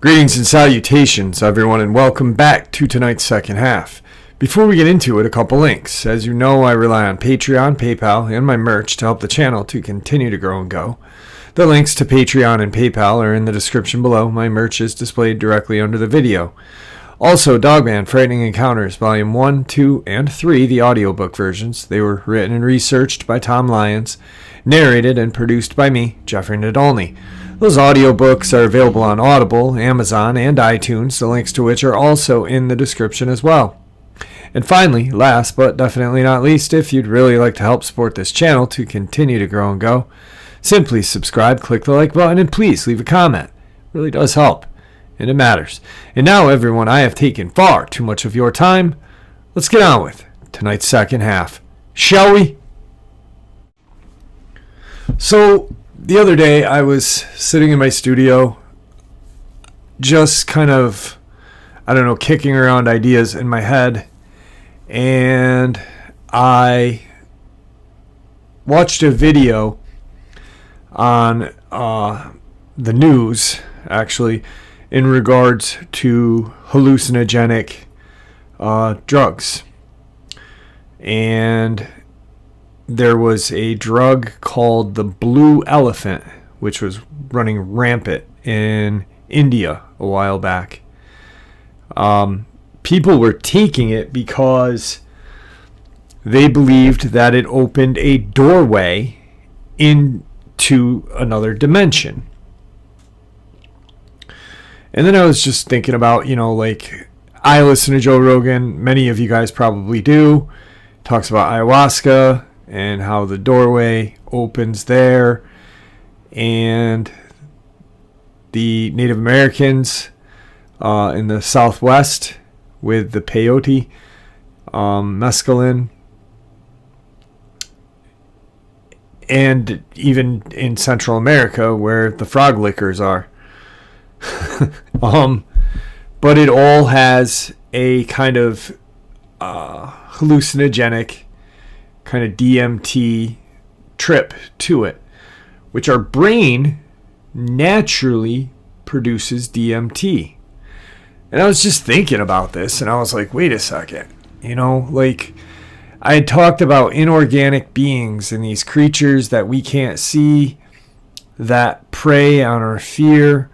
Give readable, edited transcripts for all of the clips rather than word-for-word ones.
Greetings and salutations, everyone, and welcome back to tonight's second half. Before we get into it, a couple links. As you know, I rely on Patreon, PayPal, and my merch to help the channel to continue to grow and go. The links to Patreon and PayPal are in the description below. My merch is displayed directly under the video. Also, Dogman, Frightening Encounters, Volume 1, 2, and 3, the audiobook versions. They were written and researched by Tom Lyons, narrated and produced by me, Jeffrey Nadolny. Those audiobooks are available on Audible, Amazon, and iTunes, the links to which are also in the description as well. And finally, last but definitely not least, if you'd really like to help support this channel to continue to grow and go, simply subscribe, click the like button, and please leave a comment. It really does help, and it matters. And now, everyone, I have taken far too much of your time. Let's get on with tonight's second half, shall we? So, the other day, I was sitting in my studio, just kind of, kicking around ideas in my head, and I watched a video on the news, actually, in regards to hallucinogenic drugs. And there was a drug called the blue elephant, which was running rampant in India a while back. People were taking it because they believed that it opened a doorway into another dimension. And then I was just thinking about, I listen to Joe Rogan. Many of you guys probably do. Talks about ayahuasca and how the doorway opens there. And the Native Americans in the Southwest with the peyote, mescaline, and even in Central America where the frog lickers are. But it all has a kind of hallucinogenic kind of DMT trip to it, which our brain naturally produces DMT. And I was just thinking about this, and I was like, wait a second. I had talked about inorganic beings and these creatures that we can't see that prey on our fear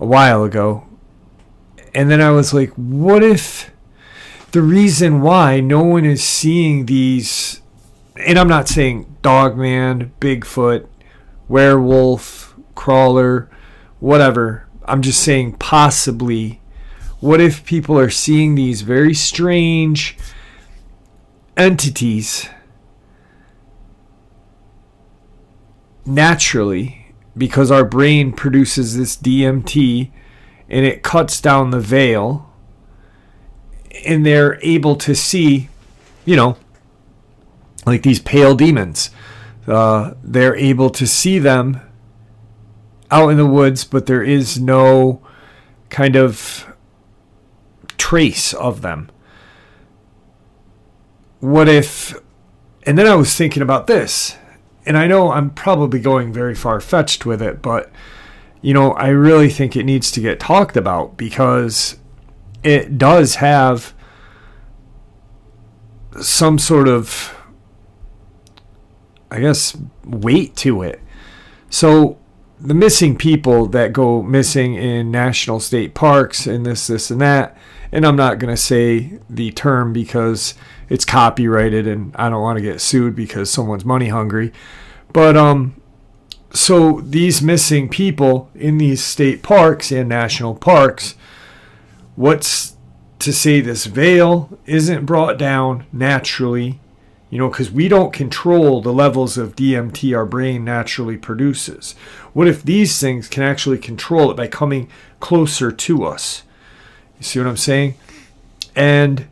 a while ago. And then I was like, what if the reason why no one is seeing these, and I'm not saying Dogman, Bigfoot, werewolf, crawler, whatever. I'm just saying possibly, what if people are seeing these very strange entities naturally because our brain produces this DMT and it cuts down the veil and they're able to see, like these pale demons. They're able to see them out in the woods, but there is no kind of trace of them. What if, and then I was thinking about this, and I know I'm probably going very far-fetched with it, but, I really think it needs to get talked about because it does have some sort of, weight to it. So the missing people that go missing in national state parks and this and that, and I'm not going to say the term because it's copyrighted and I don't want to get sued because someone's money hungry. But so these missing people in these state parks and national parks, what's to say this veil isn't brought down naturally, because we don't control the levels of DMT our brain naturally produces. What if these things can actually control it by coming closer to us? You see what I'm saying? And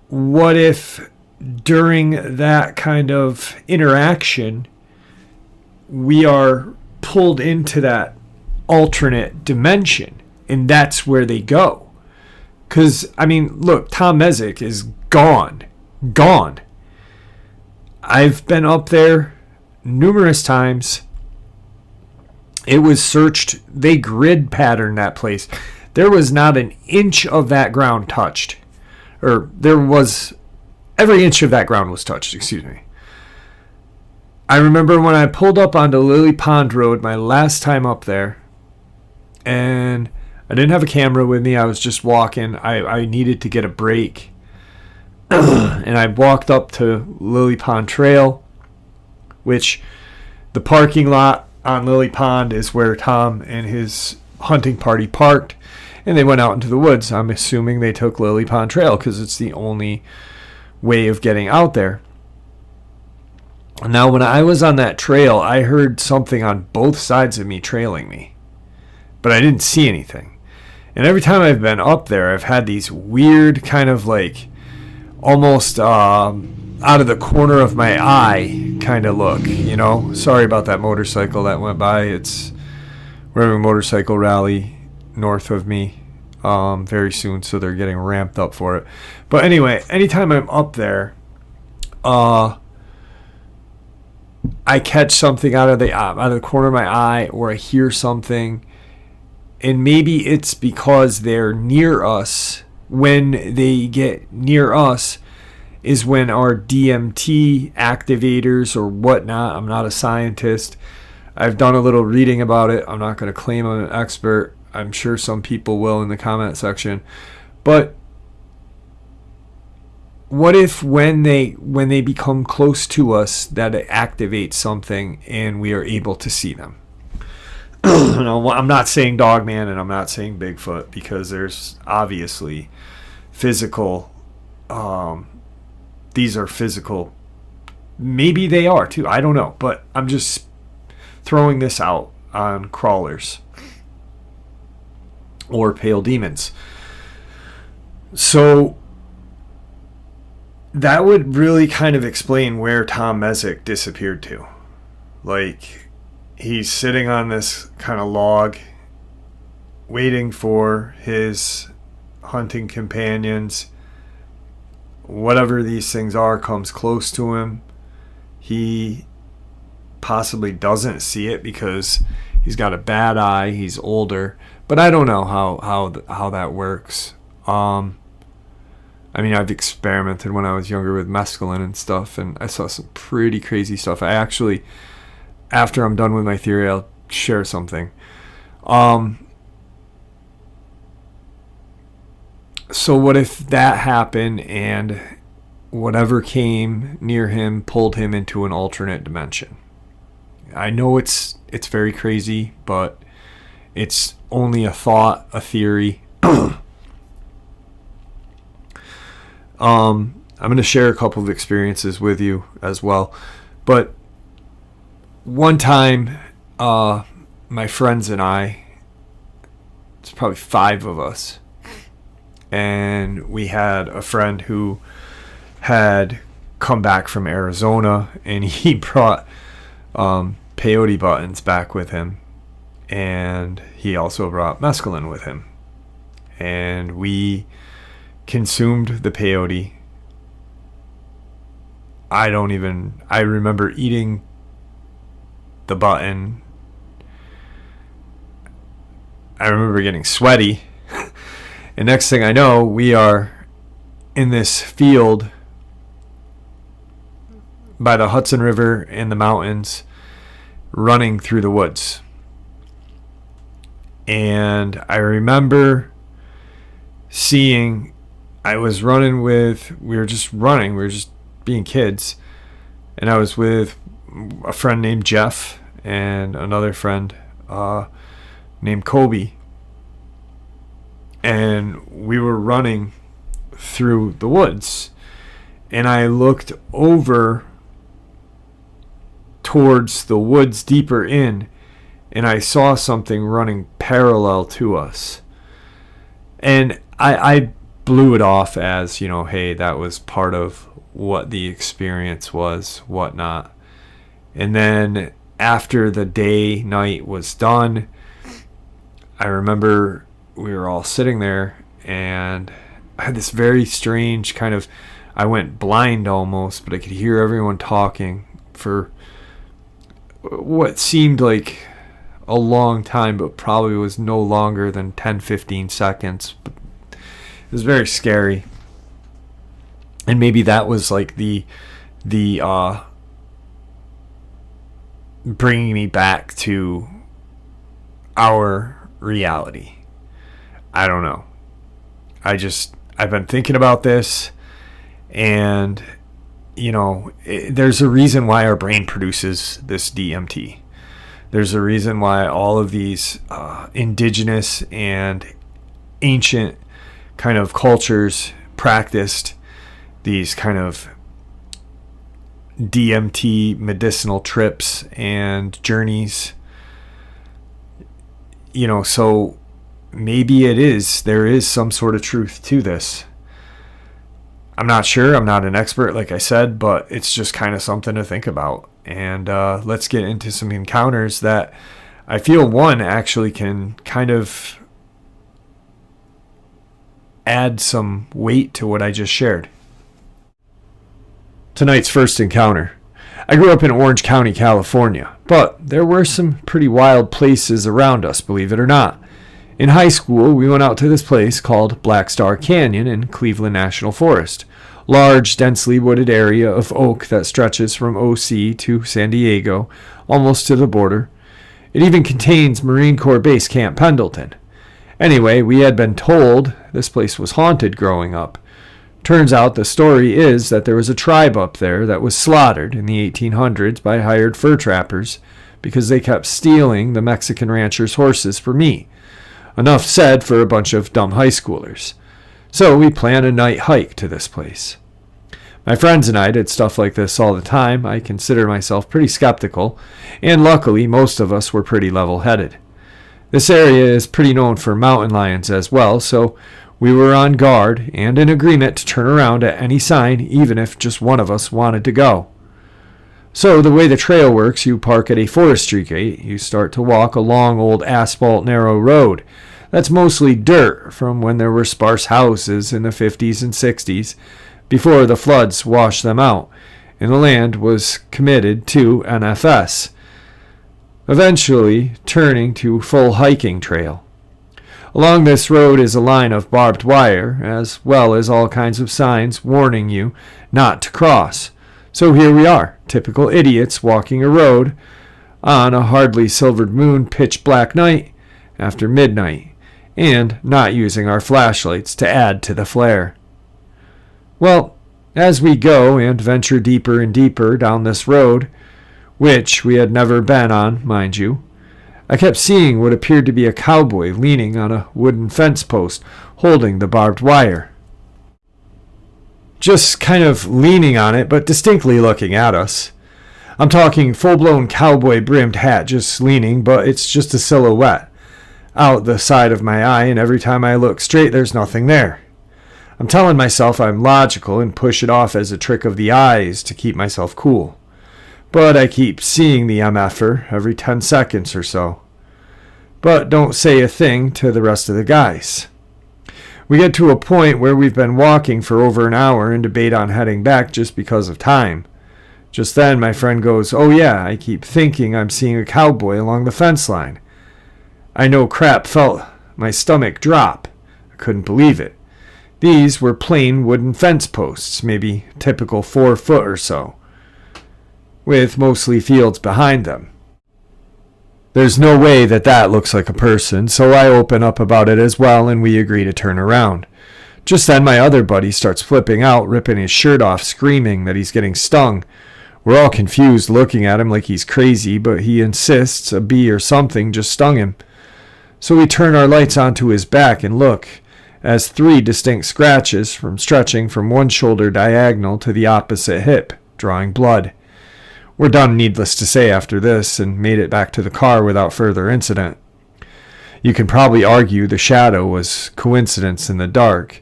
what if during that kind of interaction, we are pulled into that alternate dimension, and that's where they go? Because, look, Tom Mezek is gone. I've been up there numerous times. It was searched. They grid patterned that place. There was not an inch of that ground touched. Or there was, every inch of that ground was touched, excuse me. I remember when I pulled up onto Lily Pond Road my last time up there, and I didn't have a camera with me. I was just walking. I needed to get a break. And I walked up to Lily Pond Trail, which the parking lot on Lily Pond is where Tom and his hunting party parked, and they went out into the woods. I'm assuming they took Lily Pond Trail because it's the only way of getting out there. Now, when I was on that trail, I heard something on both sides of me trailing me, but I didn't see anything. And every time I've been up there, I've had these weird kind of like almost out of the corner of my eye kind of look, you know. Sorry about that motorcycle that went by. We're having a motorcycle rally north of me very soon, so they're getting ramped up for it. But anyway, anytime I'm up there, I catch something out of the corner of my eye, or I hear something, and maybe it's because they're near us. When they get near us is when our DMT activators or whatnot. I'm not a scientist. I've done a little reading about it. I'm not going to claim I'm an expert. I'm sure some people will in the comment section. But what if when they become close to us, that it activates something and we are able to see them? No, I'm not saying Dogman and I'm not saying Bigfoot, because there's obviously physical. These are physical. Maybe they are too. I don't know. But I'm just throwing this out on crawlers or pale demons. So that would really kind of explain where Tom Messick disappeared to. Like, he's sitting on this kind of log waiting for his hunting companions. Whatever these things are comes close to him. He possibly doesn't see it because he's got a bad eye. He's older. But I don't know how that works. I mean, I've experimented when I was younger with mescaline and stuff, and I saw some pretty crazy stuff. I actually, after I'm done with my theory, I'll share something. So what if that happened and whatever came near him pulled him into an alternate dimension? I know it's very crazy, but it's only a thought, a theory. I'm going to share a couple of experiences with you as well. But one time, my friends and I, it's probably 5 of us, and we had a friend who had come back from Arizona, and he brought peyote buttons back with him, and he also brought mescaline with him, and we consumed the peyote. I remember eating the button. I remember getting sweaty. And next thing I know, we are in this field by the Hudson River in the mountains, running through the woods. And I remember seeing, we were just being kids, and I was with a friend named Jeff and another friend named Kobe, and we were running through the woods, and I looked over towards the woods deeper in, and I saw something running parallel to us, and I blew it off as, hey, that was part of what the experience was, whatnot. And then after the night was done, I remember we were all sitting there, and I had this very strange kind of, I went blind almost, but I could hear everyone talking for what seemed like a long time, but probably was no longer than 10-15 seconds. But it was very scary. And maybe that was like the bringing me back to our reality. I don't know. I've been thinking about this, and there's a reason why our brain produces this DMT. There's a reason why all of these indigenous and ancient kind of cultures practiced these kind of DMT medicinal trips and journeys. So maybe there is some sort of truth to this. I'm not sure. I'm not an expert, like I said, but it's just kind of something to think about. And let's get into some encounters that I feel one actually can kind of add some weight to what I just shared. Tonight's first encounter. I grew up in Orange County, California, but there were some pretty wild places around us, believe it or not. In high school, we went out to this place called Black Star Canyon in Cleveland National Forest. Large, densely wooded area of oak that stretches from OC to San Diego, almost to the border. It even contains Marine Corps Base Camp Pendleton. Anyway, we had been told this place was haunted growing up. Turns out the story is that there was a tribe up there that was slaughtered in the 1800s by hired fur trappers because they kept stealing the Mexican ranchers' horses for meat. Enough said for a bunch of dumb high schoolers. So we planned a night hike to this place. My friends and I did stuff like this all the time. I consider myself pretty skeptical, and luckily most of us were pretty level-headed. This area is pretty known for mountain lions as well, so we were on guard and in agreement to turn around at any sign, even if just one of us wanted to go. So the way the trail works, you park at a forestry gate. You start to walk along old asphalt narrow road. That's mostly dirt from when there were sparse houses in the 50s and 60s before the floods washed them out and the land was committed to NFS, eventually turning to full hiking trail. Along this road is a line of barbed wire, as well as all kinds of signs warning you not to cross. So here we are, typical idiots walking a road on a hardly silvered moon pitch black night after midnight, and not using our flashlights to add to the flare. Well, as we go and venture deeper and deeper down this road, which we had never been on, mind you, I kept seeing what appeared to be a cowboy leaning on a wooden fence post, holding the barbed wire. Just kind of leaning on it, but distinctly looking at us. I'm talking full-blown cowboy brimmed hat just leaning, but it's just a silhouette out the side of my eye, and every time I look straight, there's nothing there. I'm telling myself I'm logical and push it off as a trick of the eyes to keep myself cool. But I keep seeing the MFer every 10 seconds or so. But don't say a thing to the rest of the guys. We get to a point where we've been walking for over an hour and debate on heading back just because of time. Just then my friend goes, "Oh yeah, I keep thinking I'm seeing a cowboy along the fence line." I know crap felt my stomach drop. I couldn't believe it. These were plain wooden fence posts, maybe typical 4 foot or so, with mostly fields behind them. There's no way that looks like a person, so I open up about it as well and we agree to turn around. Just then my other buddy starts flipping out, ripping his shirt off, screaming that he's getting stung. We're all confused looking at him like he's crazy, but he insists a bee or something just stung him. So we turn our lights onto his back and look, as 3 distinct scratches from stretching from one shoulder diagonal to the opposite hip, drawing blood. We're done, needless to say, after this, and made it back to the car without further incident. You can probably argue the shadow was coincidence in the dark,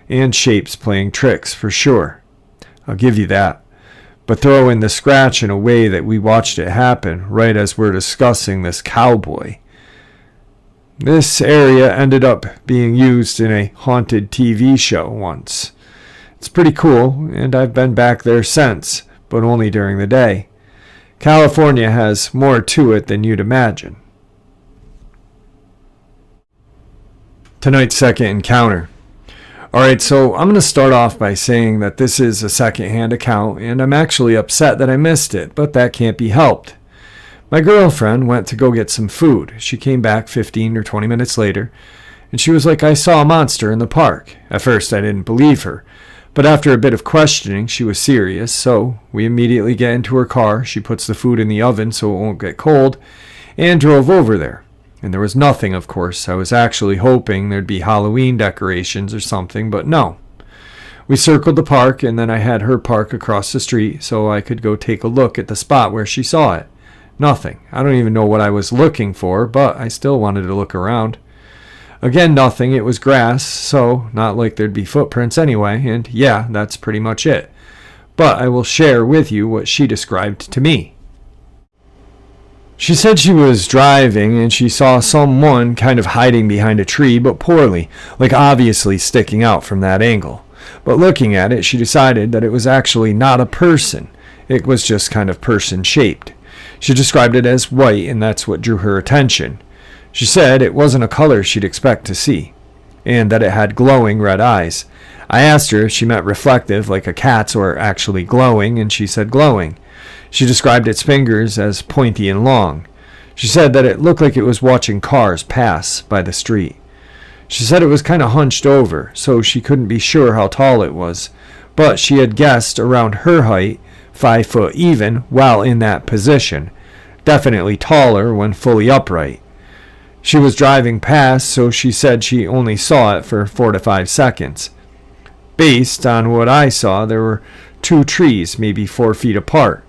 and shapes playing tricks for sure. I'll give you that. But throw in the scratch in a way that we watched it happen right as we're discussing this cowboy. This area ended up being used in a haunted TV show once. It's pretty cool, and I've been back there since, but only during the day. California has more to it than you'd imagine. Tonight's second encounter. Alright, so I'm going to start off by saying that this is a second-hand account, and I'm actually upset that I missed it, but that can't be helped. My girlfriend went to go get some food. She came back 15 or 20 minutes later, and she was like, "I saw a monster in the park." At first, I didn't believe her, but after a bit of questioning, she was serious, so we immediately get into her car. She puts the food in the oven so it won't get cold, and drove over there. And there was nothing, of course. I was actually hoping there'd be Halloween decorations or something, but no. We circled the park, and then I had her park across the street so I could go take a look at the spot where she saw it. Nothing. I don't even know what I was looking for, but I still wanted to look around. Again, nothing. It was grass, so not like there'd be footprints anyway, and yeah, that's pretty much it. But I will share with you what she described to me. She said she was driving and she saw someone kind of hiding behind a tree, but poorly, like obviously sticking out from that angle. But looking at it, she decided that it was actually not a person. It was just kind of person-shaped. She described it as white, and that's what drew her attention. She said it wasn't a color she'd expect to see, and that it had glowing red eyes. I asked her if she meant reflective, like a cat's, or actually glowing, and she said glowing. She described its fingers as pointy and long. She said that it looked like it was watching cars pass by the street. She said it was kind of hunched over, so she couldn't be sure how tall it was, but she had guessed around her height, 5 foot even, while in that position. Definitely taller when fully upright. She was driving past, so she said she only saw it for 4 to 5 seconds. Based on what I saw, there were 2 trees, maybe 4 feet apart,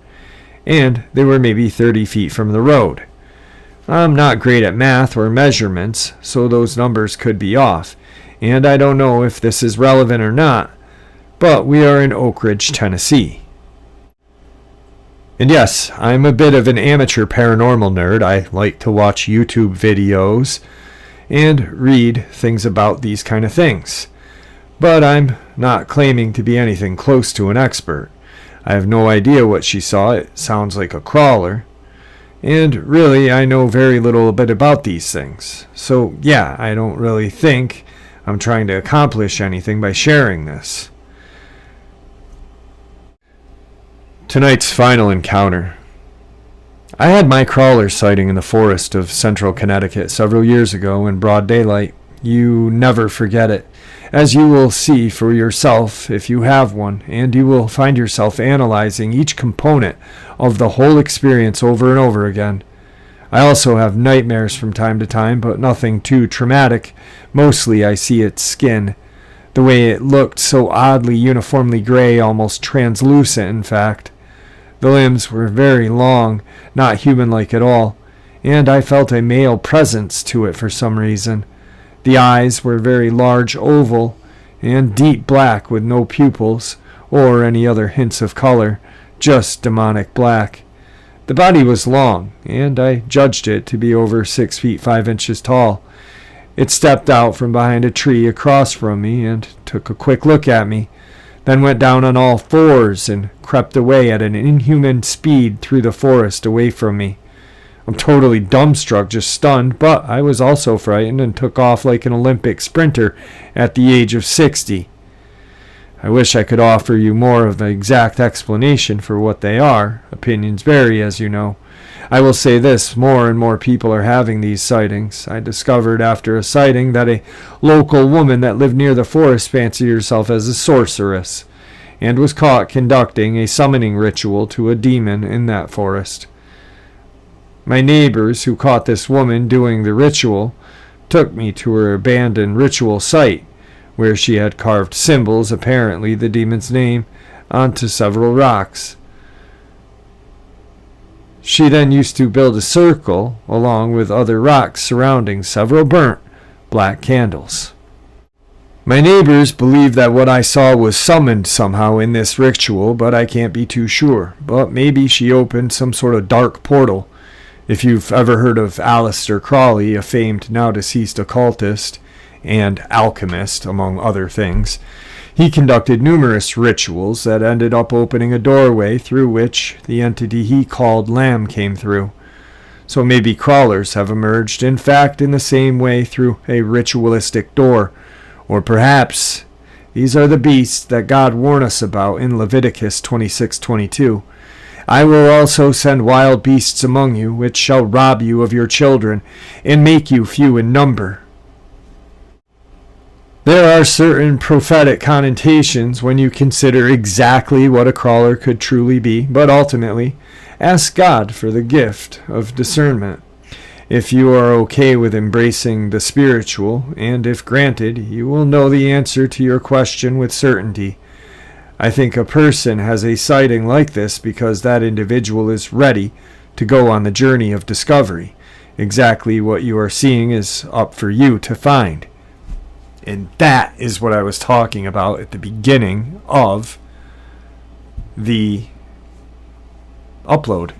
and they were maybe 30 feet from the road. I'm not great at math or measurements, so those numbers could be off, and I don't know if this is relevant or not, but we are in Oak Ridge, Tennessee. And yes, I'm a bit of an amateur paranormal nerd. I like to watch YouTube videos and read things about these kind of things, but I'm not claiming to be anything close to an expert. I have no idea what she saw. It sounds like a crawler. And really, I know very little bit about these things. So yeah, I don't really think I'm trying to accomplish anything by sharing this. Tonight's final encounter. I had my crawler sighting in the forest of central Connecticut several years ago in broad daylight. You never forget it, as you will see for yourself if you have one, and you will find yourself analyzing each component of the whole experience over and over again. I also have nightmares from time to time, but nothing too traumatic. Mostly I see its skin. The way it looked, so oddly uniformly gray, almost translucent in fact. The limbs were very long, not human-like at all, and I felt a male presence to it for some reason. The eyes were very large, oval, and deep black with no pupils or any other hints of color, just demonic black. The body was long, and I judged it to be over 6 feet 5 inches tall. It stepped out from behind a tree across from me and took a quick look at me, then went down on all fours and crept away at an inhuman speed through the forest away from me. I'm totally dumbstruck, just stunned, but I was also frightened and took off like an Olympic sprinter at the age of 60. I wish I could offer you more of the exact explanation for what they are. Opinions vary, as you know. I will say this, more and more people are having these sightings. I discovered after a sighting that a local woman that lived near the forest fancied herself as a sorceress and was caught conducting a summoning ritual to a demon in that forest. My neighbors who caught this woman doing the ritual took me to her abandoned ritual site, where she had carved symbols, apparently the demon's name, onto several rocks. She then used to build a circle along with other rocks surrounding several burnt black candles. My neighbors believe that what I saw was summoned somehow in this ritual, but I can't be too sure. But maybe she opened some sort of dark portal. If you've ever heard of Aleister Crowley, a famed now deceased occultist and alchemist, among other things, He conducted numerous rituals that ended up opening a doorway through which the entity he called Lamb came through. So maybe crawlers have emerged, in fact, in the same way through a ritualistic door. Or perhaps these are the beasts that God warned us about in Leviticus 26:22. I will also send wild beasts among you, which shall rob you of your children, and make you few in number. There are certain prophetic connotations when you consider exactly what a crawler could truly be, but ultimately, ask God for the gift of discernment. If you are okay with embracing the spiritual, and if granted, you will know the answer to your question with certainty. I think a person has a sighting like this because that individual is ready to go on the journey of discovery. Exactly what you are seeing is up for you to find. And that is what I was talking about at the beginning of the upload.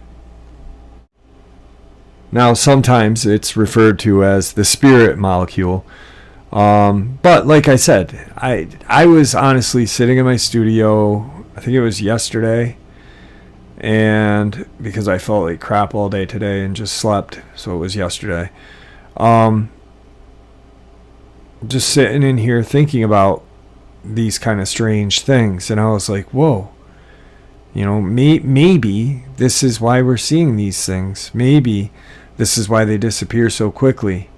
Now, sometimes it's referred to as the spirit molecule. But like I said, I was honestly sitting in my studio, I think it was yesterday, and because I felt like crap all day today and just slept, so it was yesterday. Just sitting in here thinking about these kind of strange things, and I was like, whoa. Maybe this is why we're seeing these things. Maybe this is why they disappear so quickly.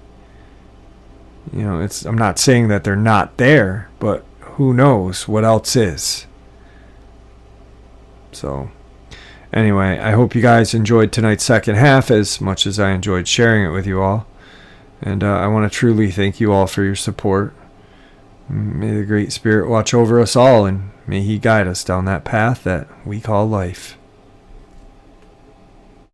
I'm not saying that they're not there, but who knows what else is. So, anyway, I hope you guys enjoyed tonight's second half as much as I enjoyed sharing it with you all. And I want to truly thank you all for your support. May the Great Spirit watch over us all, and may He guide us down that path that we call life.